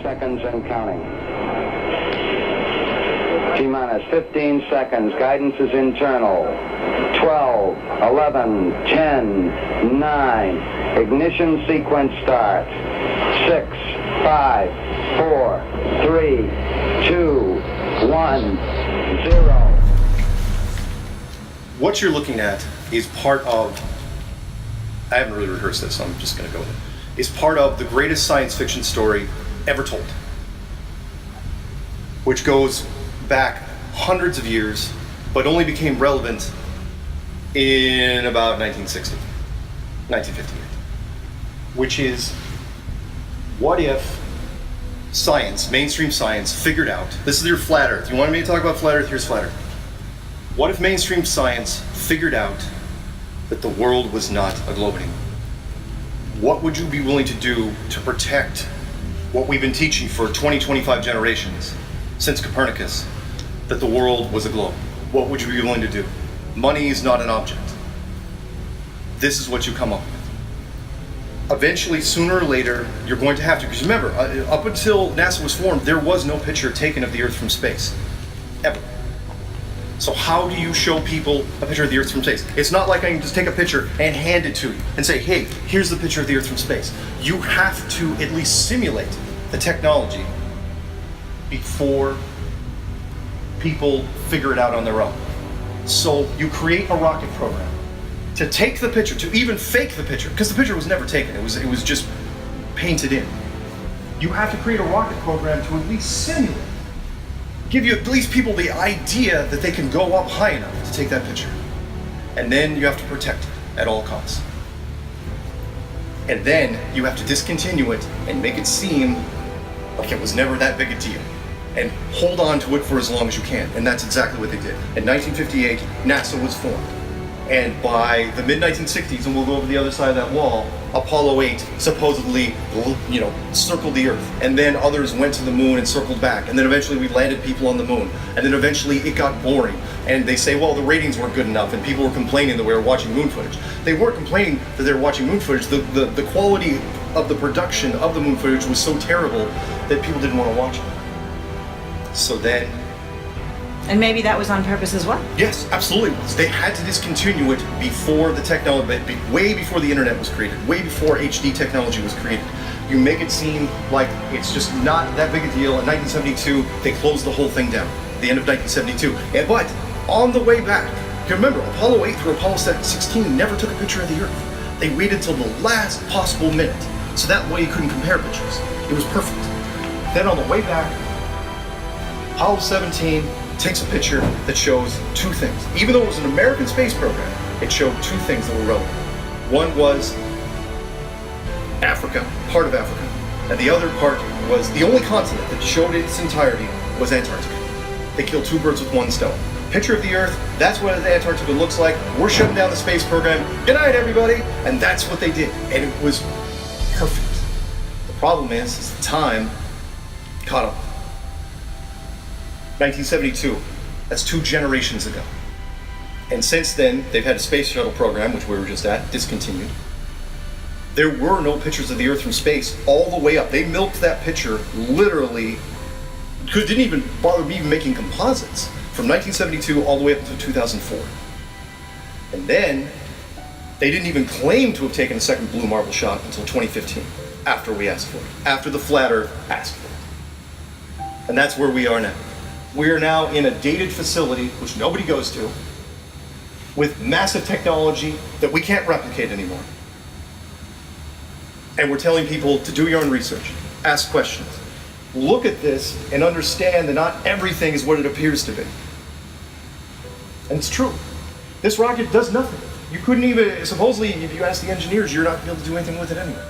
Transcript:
seconds and counting. T-minus 15 seconds. Guidance is internal. 12, 11, 10, 9. Ignition sequence start. 6, 5, 4, 3, 2, 1, 0. What you're looking at is part of, I haven't really rehearsed this, so I'm just going to go with it, is part of the greatest science fiction story ever told, which goes back hundreds of years, but only became relevant in about 1960, 1958, which is, what if science, mainstream science, figured out, this is your flat earth, you wanted me to talk about flat earth, here's flat earth. What if mainstream science figured out that the world was not a globe anymore? What would you be willing to do to protect what we've been teaching for 20, 25 generations since Copernicus, that the world was a globe? What would you be willing to do? Money is not an object. This is what you come up with. Eventually, sooner or later, you're going to have to, because remember, up until NASA was formed, there was no picture taken of the Earth from space, ever. So how do you show people a picture of the Earth from space? It's not like I can just take a picture and hand it to you and say, hey, here's the picture of the Earth from space. You have to at least simulate the technology before people figure it out on their own. So you create a rocket program to take the picture, to even fake the picture, because the picture was never taken, it was just painted in. You have to create a rocket program to at least simulate, give you at least people the idea that they can go up high enough to take that picture. And then you have to protect it at all costs. And then you have to discontinue it and make it seem like it was never that big a deal. And hold on to it for as long as you can. And that's exactly what they did. In 1958, NASA was formed. And by the mid-1960s, and we'll go over the other side of that wall, Apollo 8 supposedly, circled the Earth. And then others went to the moon and circled back. And then eventually we landed people on the moon. And then eventually it got boring. And they say, well, the ratings weren't good enough, and people were complaining that we were watching moon footage. They weren't complaining that they were watching moon footage. The quality of the production of the moon footage was so terrible that people didn't want to watch it. So then... And maybe that was on purpose as well? Yes, absolutely. They had to discontinue it before the technology, way before the internet was created, way before HD technology was created. You make it seem like it's just not that big a deal. In 1972, they closed the whole thing down, the end of 1972. But on the way back, you remember, Apollo 8 through Apollo 16 never took a picture of the Earth. They waited till the last possible minute, so that way you couldn't compare pictures. It was perfect. Then on the way back, Apollo 17 takes a picture that shows two things. Even though it was an American space program, it showed two things that were relevant. One was Africa, part of Africa, and the other part was the only continent that showed its entirety was Antarctica. They killed two birds with one stone. Picture of the Earth, that's what Antarctica looks like. We're shutting down the space program. Good night, everybody. And that's what they did, and it was perfect. The problem is the time caught up. 1972, that's 2 generations ago. And since then, they've had a space shuttle program, which we were just at, discontinued. There were no pictures of the Earth from space all the way up. They milked that picture literally, because didn't even bother even making composites, from 1972 all the way up to 2004. And then, they didn't even claim to have taken a second blue marble shot until 2015, after we asked for it, after the Flat Earth asked for it. And that's where we are now. We are now in a dated facility, which nobody goes to, with massive technology that we can't replicate anymore. And we're telling people to do your own research, ask questions, look at this and understand that not everything is what it appears to be. And it's true. This rocket does nothing. You couldn't even, supposedly, if you ask the engineers, you're not going to be able to do anything with it anyway.